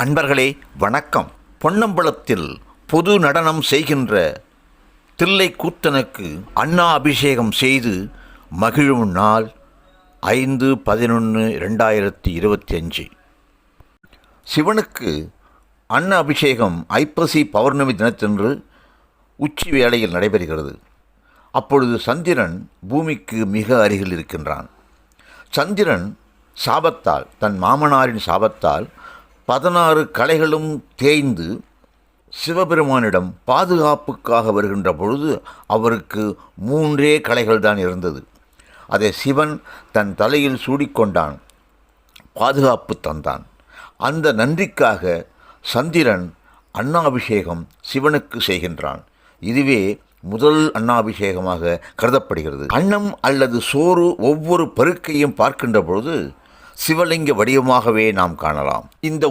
அன்பர்களே வணக்கம். பொன்னம்பலத்தில் பொது நடனம் செய்கின்ற தில்லை கூத்தனுக்கு அண்ணா அபிஷேகம் செய்து மகிழும் நாள் 5/11/2025. சிவனுக்கு அன்ன அபிஷேகம் ஐப்பசி பௌர்ணமி தினத்தன்று உச்சி வேளையில் நடைபெறுகிறது. அப்பொழுது சந்திரன் பூமிக்கு மிக அருகில் இருக்கின்றான். சந்திரன் சாபத்தால், தன் மாமனாரின் சாபத்தால் 16 கலைகளும் தேய்ந்து சிவபெருமானிடம் பாதுகாப்புக்காக வருகின்ற பொழுது அவருக்கு 3 கலைகள் தான் இருந்தது. அதை சிவன் தன் தலையில் சூடிக்கொண்டான், பாதுகாப்பு தந்தான். அந்த நன்றிக்காக சந்திரன் அன்னாபிஷேகம் சிவனுக்கு செய்கின்றான். இதுவே முதல் அன்னாபிஷேகமாக கருதப்படுகிறது. அன்னம் அல்லது சோறு ஒவ்வொரு பருக்கையும் பார்க்கின்ற பொழுது சிவலிங்க வடிவமாகவே நாம் காணலாம். இந்த